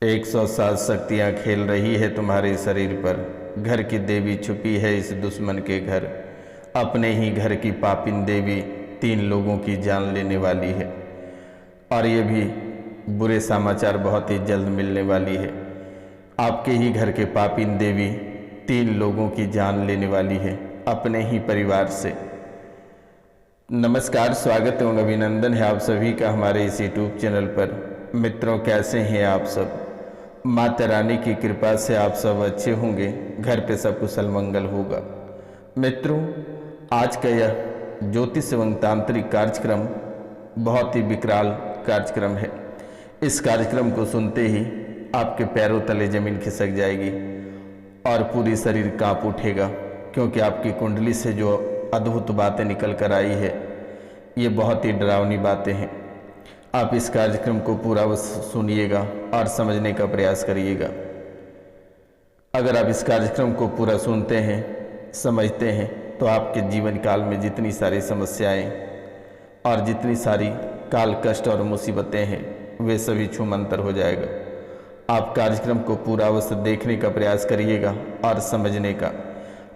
107 शक्तियाँ खेल रही है तुम्हारे शरीर पर। घर की देवी छुपी है इस दुश्मन के घर। अपने ही घर की पापिन देवी 3 लोगों की जान लेने वाली है। और ये भी बुरे समाचार बहुत ही जल्द मिलने वाली है। आपके ही घर के पापिन देवी 3 लोगों की जान लेने वाली है, अपने ही परिवार से। नमस्कार, स्वागत एवं अभिनंदन है आप सभी का हमारे इस यूट्यूब चैनल पर। मित्रों, कैसे हैं आप सब? माता रानी की कृपा से आप सब अच्छे होंगे, घर पे सब कुशल मंगल होगा। मित्रों, आज का यह ज्योतिष एवं तांत्रिक कार्यक्रम बहुत ही विकराल कार्यक्रम है। इस कार्यक्रम को सुनते ही आपके पैरों तले जमीन खिसक जाएगी और पूरी शरीर कांप उठेगा, क्योंकि आपकी कुंडली से जो अद्भुत बातें निकल कर आई है, ये बहुत ही डरावनी बातें हैं। आप इस कार्यक्रम को पूरा सुनिएगा और समझने का प्रयास करिएगा। अगर आप इस कार्यक्रम को पूरा सुनते हैं, समझते हैं, तो आपके जीवन काल में जितनी सारी समस्याएं और जितनी सारी काल कष्ट और मुसीबतें हैं, वे सभी छूमंतर हो जाएगा। आप कार्यक्रम को पूरा अवश्य देखने का प्रयास करिएगा और समझने का।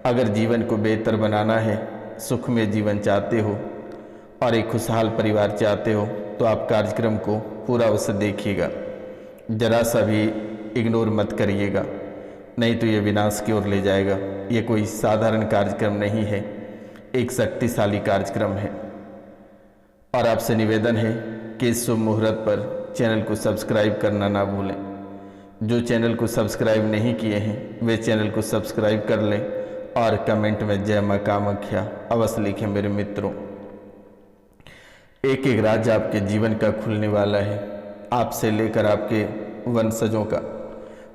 अगर जीवन को बेहतर बनाना है, सुख में जीवन चाहते हो और एक खुशहाल परिवार चाहते हो, तो आप कार्यक्रम को पूरा अवश्य देखिएगा। जरा सा भी इग्नोर मत करिएगा, नहीं तो ये विनाश की ओर ले जाएगा। ये कोई साधारण कार्यक्रम नहीं है, एक शक्तिशाली कार्यक्रम है। और आपसे निवेदन है कि इस शुभ मुहूर्त पर चैनल को सब्सक्राइब करना ना भूलें। जो चैनल को सब्सक्राइब नहीं किए हैं, वे चैनल को सब्सक्राइब कर लें और कमेंट में जय मां कामाख्या अवश्य लिखें। मेरे मित्रों, एक एक राज आपके जीवन का खुलने वाला है। आपसे लेकर आपके वंशजों का,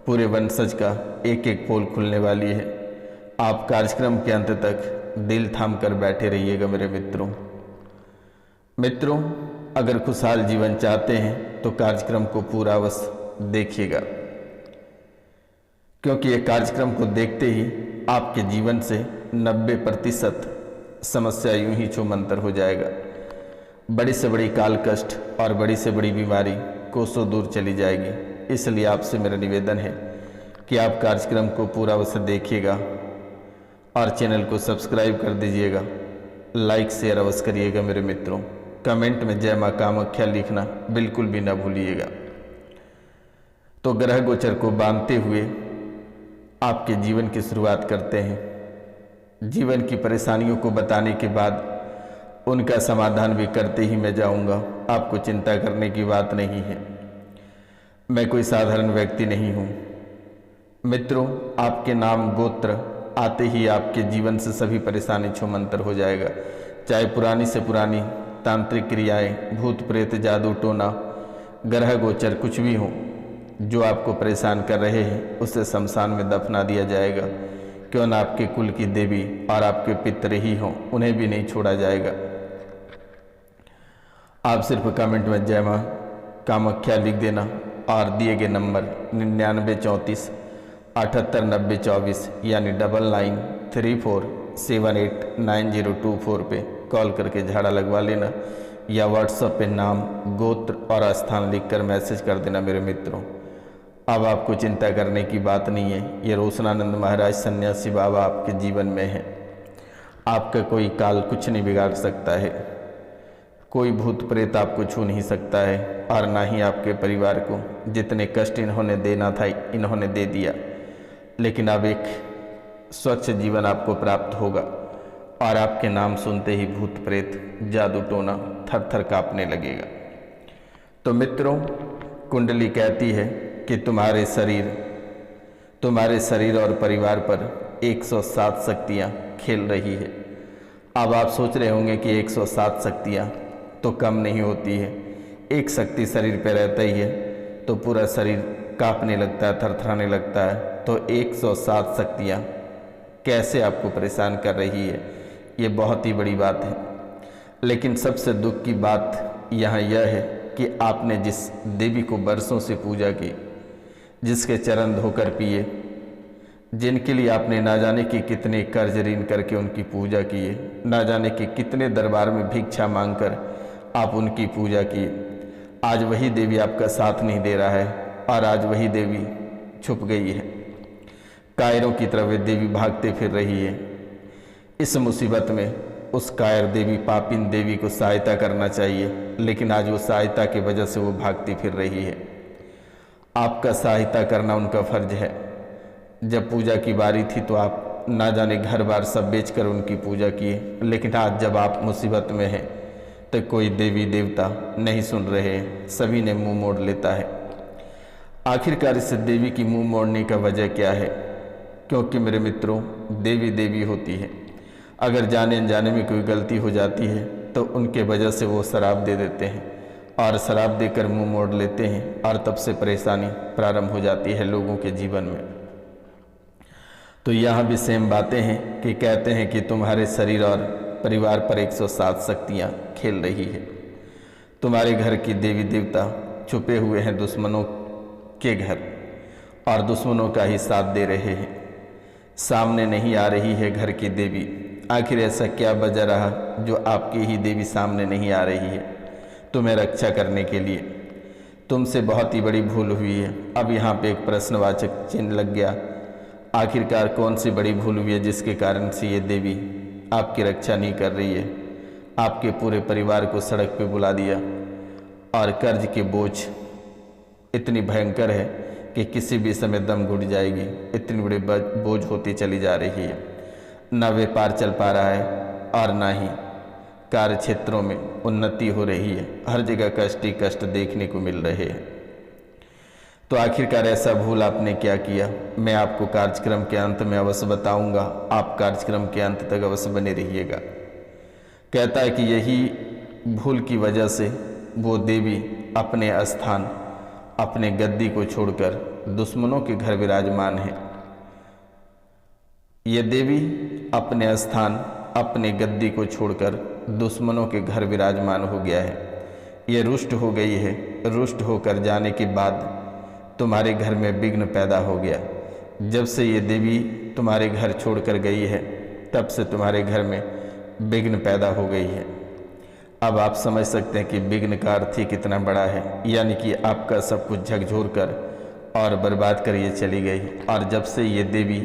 पूरे वंशज का एक एक पोल खुलने वाली है। आप कार्यक्रम के अंत तक दिल थाम कर बैठे रहिएगा मेरे मित्रों। मित्रों, अगर खुशहाल जीवन चाहते हैं तो कार्यक्रम को पूरा अवश्य देखिएगा, क्योंकि ये कार्यक्रम को देखते ही आपके जीवन से 90% समस्या यूं ही छूमंतर हो जाएगा। बड़ी से बड़ी काल कष्ट और बड़ी से बड़ी बीमारी कोसों दूर चली जाएगी। इसलिए आपसे मेरा निवेदन है कि आप कार्यक्रम को पूरा अवश्य देखिएगा और चैनल को सब्सक्राइब कर दीजिएगा। लाइक शेयर अवश्य करिएगा मेरे मित्रों। कमेंट में जय मां कामाख्या लिखना बिल्कुल भी ना भूलिएगा। तो ग्रह गोचर को बांधते हुए आपके जीवन की शुरुआत करते हैं। जीवन की परेशानियों को बताने के बाद उनका समाधान भी करते ही मैं जाऊंगा। आपको चिंता करने की बात नहीं है। मैं कोई साधारण व्यक्ति नहीं हूं। मित्रों, आपके नाम गोत्र आते ही आपके जीवन से सभी परेशानी छूमंतर हो जाएगा। चाहे पुरानी से पुरानी तांत्रिक क्रियाएं, भूत प्रेत, जादू टोना, ग्रह गोचर कुछ भी हो जो आपको परेशान कर रहे हैं, उसे शमशान में दफना दिया जाएगा। क्यों ना आपके कुल की देवी और आपके पितर ही हों, उन्हें भी नहीं छोड़ा जाएगा। आप सिर्फ कमेंट में जय मां कामाख्या लिख देना और दिए गए नंबर 9934 789024 यानी 9934789024 पे कॉल करके झाड़ा लगवा लेना, या व्हाट्सएप पे नाम, गोत्र और स्थान लिखकर मैसेज कर देना मेरे मित्रों। अब आपको चिंता करने की बात नहीं है। ये रोशनानंद महाराज सन्यासी बाबा आपके जीवन में हैं। आपका कोई काल कुछ नहीं बिगाड़ सकता है। कोई भूत प्रेत आपको छू नहीं सकता है, और ना ही आपके परिवार को। जितने कष्ट इन्होंने देना था, इन्होंने दे दिया। लेकिन अब एक स्वच्छ जीवन आपको प्राप्त होगा, और आपके नाम सुनते ही भूत प्रेत, जादू टोना थर थर कांपने लगेगा। तो मित्रों, कुंडली कहती है कि तुम्हारे शरीर और परिवार पर 107 शक्तियाँ खेल रही है। अब आप सोच रहे होंगे कि 107 शक्तियाँ तो कम नहीं होती है। एक शक्ति शरीर पर रहता ही है तो पूरा शरीर कांपने लगता है, थरथराने लगता है। तो 107 शक्तियाँ कैसे आपको परेशान कर रही है, ये बहुत ही बड़ी बात है। लेकिन सबसे दुख की बात यहाँ यह है कि आपने जिस देवी को बरसों से पूजा की, जिसके चरण धोकर पिए, जिनके लिए आपने ना जाने कि कितने कर्ज ऋण करके उनकी पूजा किए, ना जाने कि कितने दरबार में भिक्षा मांगकर आप उनकी पूजा किए, आज वही देवी आपका साथ नहीं दे रहा है। और आज वही देवी छुप गई है। कायरों की तरह वे देवी भागते फिर रही है। इस मुसीबत में उस कायर देवी पापिन देवी को सहायता करना चाहिए, लेकिन आज वो सहायता की वजह से वो भागती फिर रही है। आपका सहायता करना उनका फर्ज है। जब पूजा की बारी थी तो आप ना जाने घर बार सब बेचकर उनकी पूजा किए, लेकिन आज जब आप मुसीबत में हैं तो कोई देवी देवता नहीं सुन रहे हैं, सभी ने मुंह मोड़ लेता है। आखिरकार इस देवी की मुंह मोड़ने का वजह क्या है? क्योंकि मेरे मित्रों, देवी देवी होती है। अगर जाने अनजाने में कोई गलती हो जाती है तो उनके वजह से वो शराब दे देते हैं और शराब देकर मुंह मोड़ लेते हैं, और तब से परेशानी प्रारंभ हो जाती है लोगों के जीवन में। तो यहाँ भी सेम बातें हैं कि कहते हैं कि तुम्हारे शरीर और परिवार पर 107 शक्तियाँ खेल रही है। तुम्हारे घर की देवी देवता छुपे हुए हैं दुश्मनों के घर और दुश्मनों का ही साथ दे रहे हैं। सामने नहीं आ रही है घर की देवी। आखिर ऐसा क्या वजह रहा जो आपकी ही देवी सामने नहीं आ रही है तुम्हें रक्षा करने के लिए? तुमसे बहुत ही बड़ी भूल हुई है। अब यहाँ पे एक प्रश्नवाचक चिन्ह लग गया। आखिरकार कौन सी बड़ी भूल हुई है जिसके कारण से ये देवी आपकी रक्षा नहीं कर रही है? आपके पूरे परिवार को सड़क पे बुला दिया और कर्ज के बोझ इतनी भयंकर है कि किसी भी समय दम घुट जाएगी। इतनी बड़ी बोझ होती चली जा रही है। न व्यापार चल पा रहा है और ना ही कार्य क्षेत्रों में उन्नति हो रही है। हर जगह कष्ट ही कष्ट देखने को मिल रहे हैं। तो आखिरकार ऐसा भूल आपने क्या किया? मैं आपको कार्यक्रम के अंत में अवश्य बताऊंगा। आप कार्यक्रम के अंत तक अवश्य बने रहिएगा। कहता है कि यही भूल की वजह से वो देवी अपने स्थान, अपने गद्दी को छोड़कर दुश्मनों के घर विराजमान है। ये देवी अपने स्थान, अपने गद्दी को छोड़कर दुश्मनों के घर विराजमान हो गया है। ये रुष्ट हो गई है। रुष्ट होकर जाने के बाद तुम्हारे घर में विघ्न पैदा हो गया। जब से ये देवी तुम्हारे घर छोड़कर गई है तब से तुम्हारे घर में विघ्न पैदा हो गई है। अब आप समझ सकते हैं कि विघ्न का अर्थ ही कितना बड़ा है। यानी कि आपका सब कुछ झकझोर कर और बर्बाद कर ये चली गई। और जब से ये देवी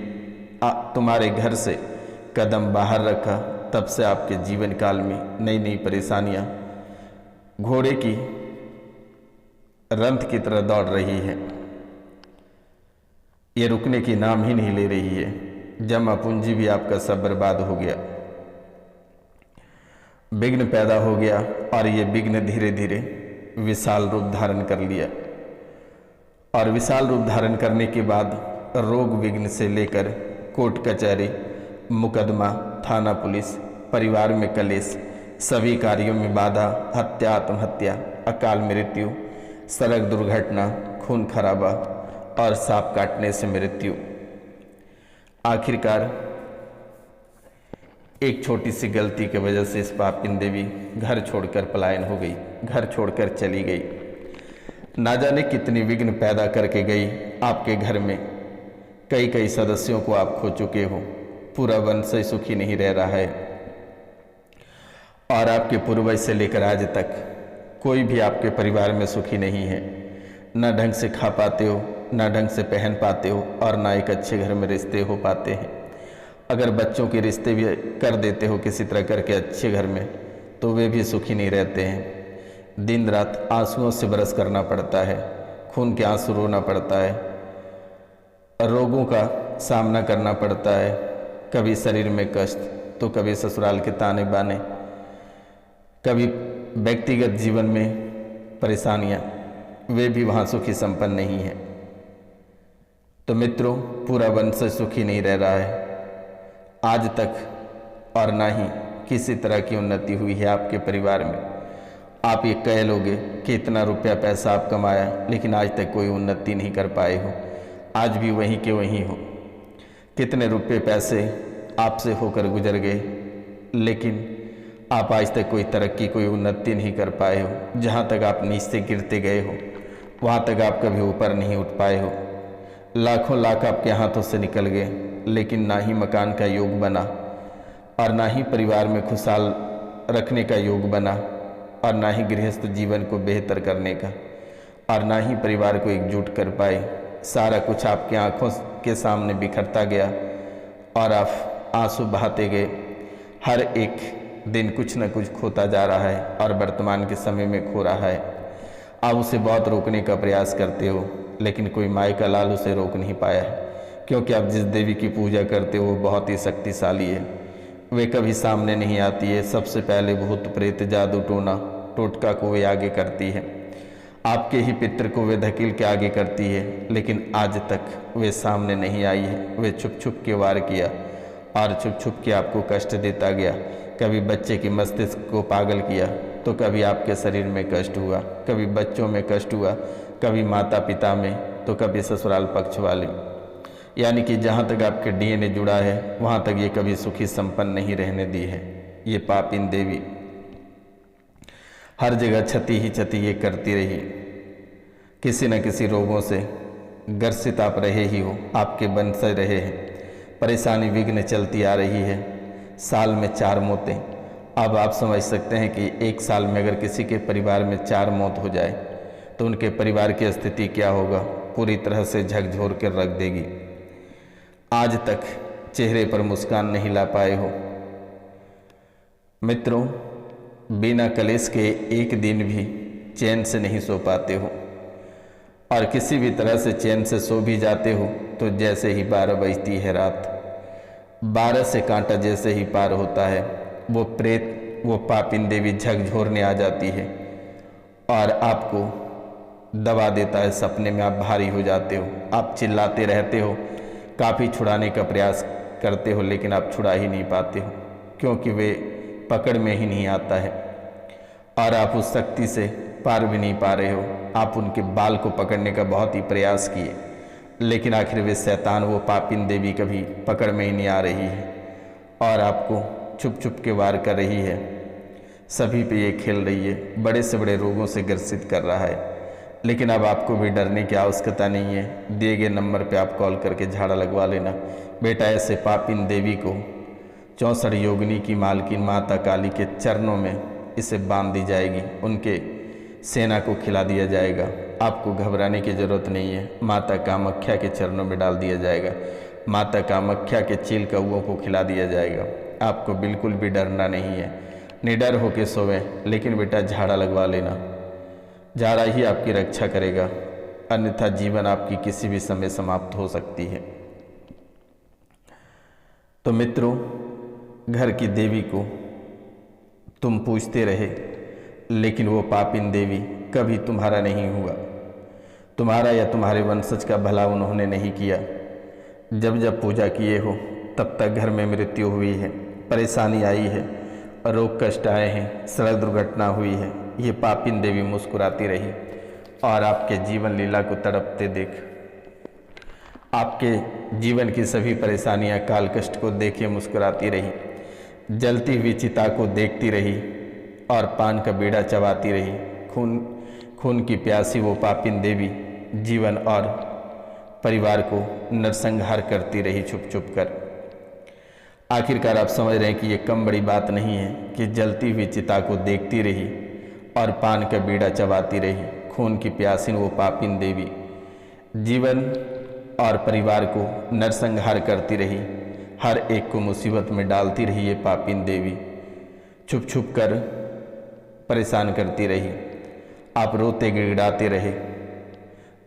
तुम्हारे घर से कदम बाहर रखा तब से आपके जीवन काल में नई नई परेशानियां घोड़े की रंथ की तरह दौड़ रही है। ये रुकने की नाम ही नहीं ले रही है। जमा पूंजी भी आपका सब बर्बाद हो गया। विघ्न पैदा हो गया और ये विघ्न धीरे धीरे विशाल रूप धारण कर लिया। और विशाल रूप धारण करने के बाद रोग विघ्न से लेकर कोर्ट कचहरी, मुकदमा, थाना पुलिस, परिवार में कलेश, सभी कार्यों में बाधा, हत्या, आत्महत्या, अकाल मृत्यु, सड़क दुर्घटना, खून खराबा और सांप काटने से मृत्यु। आखिरकार एक छोटी सी गलती की वजह से इस पापिन देवी घर छोड़कर पलायन हो गई, घर छोड़कर चली गई। ना जाने कितनी विघ्न पैदा करके गई आपके घर में। कई कई सदस्यों को आप खो चुके हो। पूरा वंश सुखी नहीं रह रहा है और आपके पूर्वज से लेकर आज तक कोई भी आपके परिवार में सुखी नहीं है। ना ढंग से खा पाते हो, ना ढंग से पहन पाते हो और ना एक अच्छे घर में रिश्ते हो पाते हैं। अगर बच्चों के रिश्ते भी कर देते हो किसी तरह करके अच्छे घर में तो वे भी सुखी नहीं रहते हैं। दिन रात आंसुओं से बरस करना पड़ता है, खून के आंसू रोना पड़ता है, रोगों का सामना करना पड़ता है। कभी शरीर में कष्ट तो कभी ससुराल के ताने बाने, कभी व्यक्तिगत जीवन में परेशानियां, वे भी वहाँ सुखी संपन्न नहीं है। तो मित्रों, पूरा वंश सुखी नहीं रह रहा है आज तक और ना ही किसी तरह की उन्नति हुई है आपके परिवार में। आप ये कह लोगे कि इतना रुपया पैसा आप कमाया लेकिन आज तक कोई उन्नति नहीं कर पाए हो। आज भी वहीं के वहीं हो। कितने रुपए पैसे आपसे होकर गुजर गए लेकिन आप आज तक कोई तरक्की, कोई उन्नति नहीं कर पाए हो। जहाँ तक आप नीचे गिरते गए हो वहाँ तक आप कभी ऊपर नहीं उठ पाए हो। लाखों लाख आपके हाथों से निकल गए लेकिन ना ही मकान का योग बना और ना ही परिवार में खुशहाल रखने का योग बना और ना ही गृहस्थ जीवन को बेहतर करने का। और ना ही परिवार को एकजुट कर पाए। सारा कुछ आपकी आंखों के सामने बिखरता गया और आप आंसू बहाते गए। हर एक दिन कुछ न कुछ खोता जा रहा है और वर्तमान के समय में खो रहा है। आप उसे बहुत रोकने का प्रयास करते हो, लेकिन कोई माई का लाल उसे रोक नहीं पाया है, क्योंकि आप जिस देवी की पूजा करते हो वो बहुत ही शक्तिशाली है। वे कभी सामने नहीं आती है। सबसे पहले भूत प्रेत जादू टोना टोटका को वे आगे करती है। आपके ही पितर को वे धकेल के आगे करती है, लेकिन आज तक वे सामने नहीं आई है। वे छुप छुप के वार किया और छुप छुप के आपको कष्ट देता गया। कभी बच्चे की मस्तिष्क को पागल किया तो कभी आपके शरीर में कष्ट हुआ, कभी बच्चों में कष्ट हुआ, कभी माता पिता में, तो कभी ससुराल पक्ष वाले। यानी कि जहाँ तक आपके डीएनए जुड़ा है वहाँ तक ये कभी सुखी संपन्न नहीं रहने दी है। ये पापिन देवी हर जगह क्षति ही क्षति ये करती रही। किसी न किसी रोगों से ग्रसित आप रहे ही हो, आपके वंशज रहे हैं। परेशानी विघ्न चलती आ रही है। साल में 4 मौतें। अब आप समझ सकते हैं कि एक साल में अगर किसी के परिवार में 4 मौत हो जाए तो उनके परिवार की स्थिति क्या होगा। पूरी तरह से झकझोर कर रख देगी। आज तक चेहरे पर मुस्कान नहीं ला पाए हो। मित्रों, बिना कलेश के एक दिन भी चैन से नहीं सो पाते हो, और किसी भी तरह से चैन से सो भी जाते हो तो जैसे ही 12 बजती है रात, 12 से कांटा जैसे ही पार होता है, वो प्रेत, वो पापिन देवी झकझोरने आ जाती है और आपको दबा देता है। सपने में आप भारी हो जाते हो। आप चिल्लाते रहते हो, काफ़ी छुड़ाने का प्रयास करते हो, लेकिन आप छुड़ा ही नहीं पाते हो, क्योंकि वे पकड़ में ही नहीं आता है और आप उस शक्ति से पार भी नहीं पा रहे हो। आप उनके बाल को पकड़ने का बहुत ही प्रयास किए, लेकिन आखिर वे शैतान, वो पापिन देवी कभी पकड़ में ही नहीं आ रही है और आपको छुप छुप के वार कर रही है। सभी पे ये खेल रही है, बड़े से बड़े रोगों से ग्रसित कर रहा है। लेकिन अब आपको भी डरने की आवश्यकता नहीं है। दिए गए नंबर पे आप कॉल करके झाड़ा लगवा लेना। बेटा, ऐसे पापिन देवी को 64 योगिनी की मालकिन माता काली के चरणों में इसे बांध दी जाएगी, उनके सेना को खिला दिया जाएगा। आपको घबराने की जरूरत नहीं है। माता कामाख्या के चरणों में डाल दिया जाएगा। माता कामाख्या के चील कौओं को खिला दिया जाएगा। आपको बिल्कुल भी डरना नहीं है। निडर होके सोवें, लेकिन बेटा झाड़ा लगवा लेना। झाड़ा ही आपकी रक्षा करेगा, अन्यथा जीवन आपकी किसी भी समय समाप्त हो सकती है। तो मित्रों, घर की देवी को तुम पूजते रहे, लेकिन वो पापिन देवी कभी तुम्हारा नहीं हुआ। तुम्हारा या तुम्हारे वंशज का भला उन्होंने नहीं किया। जब जब पूजा किए हो तब तक घर में मृत्यु हुई है, परेशानी आई है, रोग कष्ट आए हैं, सड़क दुर्घटना हुई है। ये पापिन देवी मुस्कुराती रही और आपके जीवन लीला को तड़पते देख, आपके जीवन की सभी परेशानियां, काल कष्ट को देखे मुस्कुराती रही, जलती हुई चिता को देखती रही और पान का बीड़ा चबाती रही। खून की प्यासी वो पापिन देवी जीवन और परिवार को नरसंहार करती रही छुप छुप कर। आखिरकार आप समझ रहे हैं कि ये कम बड़ी बात नहीं है कि जलती हुई चिता को देखती रही और पान का बीड़ा चबाती रही। खून की प्यासी वो पापिन देवी जीवन और परिवार को नरसंहार करती रही, हर एक को मुसीबत में डालती रही। ये पापिन देवी छुप छुप कर परेशान करती रही। आप रोते गिड़गिड़ाते रहे,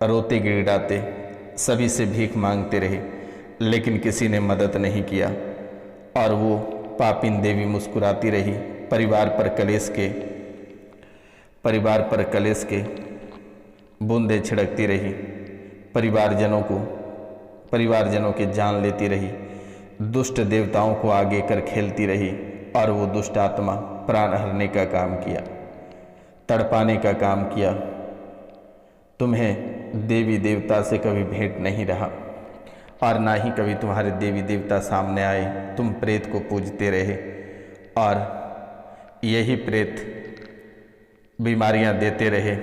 रोते गिड़गिड़ाते सभी से भीख मांगते रहे, लेकिन किसी ने मदद नहीं किया और वो पापिन देवी मुस्कुराती रही। परिवार पर कलेश के बूंदें छिड़कती रही, परिवारजनों के जान लेती रही, दुष्ट देवताओं को आगे कर खेलती रही और वो दुष्ट आत्मा प्राण हरने का काम किया, तड़पाने का काम किया। तुम्हें देवी देवता से कभी भेंट नहीं रहा और ना ही कभी तुम्हारे देवी देवता सामने आए। तुम प्रेत को पूजते रहे और यही प्रेत बीमारियां देते रहे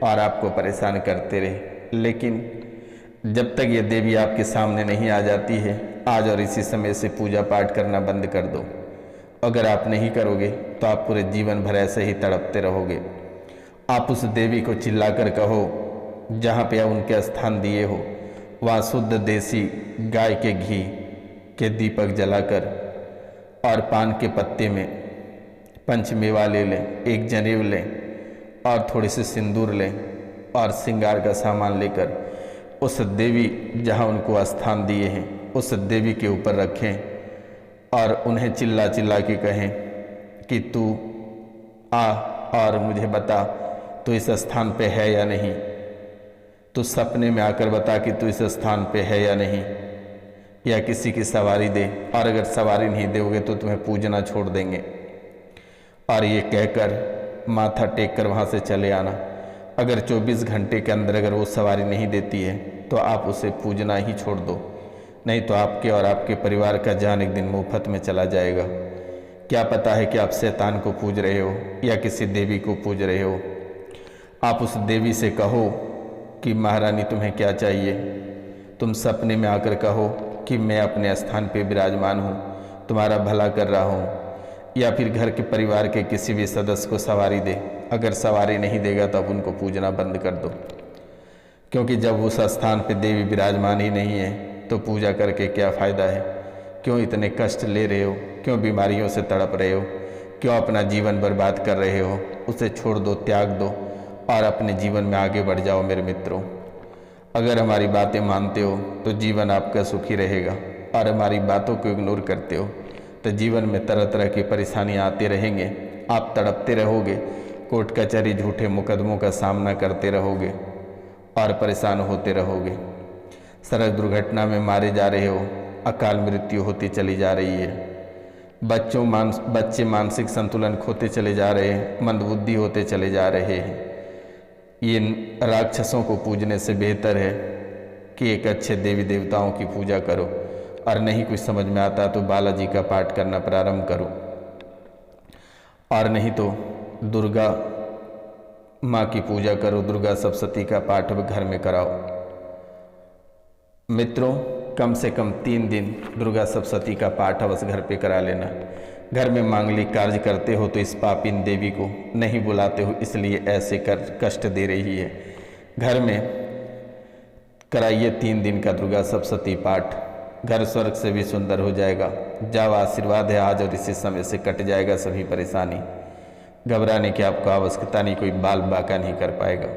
और आपको परेशान करते रहे। लेकिन जब तक ये देवी आपके सामने नहीं आ जाती है, आज और इसी समय से पूजा पाठ करना बंद कर दो। अगर आप नहीं करोगे तो आप पूरे जीवन भर ऐसे ही तड़पते रहोगे। आप उस देवी को चिल्लाकर कहो जहाँ पे उनके स्थान दिए हो वहाँ शुद्ध देसी गाय के घी के दीपक जलाकर और पान के पत्ते में पंचमेवा ले लें, एक जनेऊ लें और थोड़ी सी सिंदूर लें और श्रृंगार का सामान लेकर उस देवी जहाँ उनको स्थान दिए हैं उस देवी के ऊपर रखें और उन्हें चिल्ला चिल्ला के कहें कि तू आ और मुझे बता तू इस स्थान पे है या नहीं। तू सपने में आकर बता कि तू इस स्थान पे है या नहीं, या किसी की सवारी दे, और अगर सवारी नहीं दोगे तो तुम्हें पूजना छोड़ देंगे। और ये कहकर माथा टेक कर वहाँ से चले आना। अगर 24 घंटे के अंदर अगर वो सवारी नहीं देती है तो आप उसे पूजना ही छोड़ दो, नहीं तो आपके और आपके परिवार का जान एक दिन मुफ्त में चला जाएगा। क्या पता है कि आप शैतान को पूज रहे हो या किसी देवी को पूज रहे हो। आप उस देवी से कहो कि महारानी तुम्हें क्या चाहिए। तुम सपने में आकर कहो कि मैं अपने स्थान पे विराजमान हूँ, तुम्हारा भला कर रहा हूँ, या फिर घर के परिवार के किसी भी सदस्य को सवारी दे। अगर सवारी नहीं देगा तो अब उनको पूजना बंद कर दो, क्योंकि जब उस स्थान पे देवी विराजमान ही नहीं है तो पूजा करके क्या फ़ायदा है। क्यों इतने कष्ट ले रहे हो, क्यों बीमारियों से तड़प रहे हो, क्यों अपना जीवन बर्बाद कर रहे हो। उसे छोड़ दो, त्याग दो और अपने जीवन में आगे बढ़ जाओ मेरे मित्रों। अगर हमारी बातें मानते हो तो जीवन आपका सुखी रहेगा, और हमारी बातों को इग्नोर करते हो तो जीवन में तरह तरह की परेशानियाँ आती रहेंगे। आप तड़पते रहोगे, कोर्ट कचहरी झूठे मुकदमों का सामना करते रहोगे और परेशान होते रहोगे। सड़क दुर्घटना में मारे जा रहे हो, अकाल मृत्यु होती चली जा रही है। बच्चे मानसिक संतुलन खोते चले जा रहे हैं, मंदबुद्धि होते चले जा रहे हैं। ये राक्षसों को पूजने से बेहतर है कि एक अच्छे देवी देवताओं की पूजा करो, और नहीं कुछ समझ में आता तो बालाजी का पाठ करना प्रारंभ करो, और नहीं तो दुर्गा माँ की पूजा करो। दुर्गा सप्तशती का पाठ घर में कराओ। मित्रों, कम से कम 3 दिन दुर्गा सप्तशती का पाठ अवश्य घर पे करा लेना। घर में मांगलिक कार्य करते हो तो इस पापिन देवी को नहीं बुलाते हो, इसलिए ऐसे कर कष्ट दे रही है। घर में कराइए 3 दिन का दुर्गा सप्तशती पाठ, घर स्वर्ग से भी सुंदर हो जाएगा। जाओ, आशीर्वाद है आज और इसी समय से कट जाएगा सभी परेशानी। घबराने की आपको आवश्यकता नहीं, कोई बाल बाका नहीं कर पाएगा।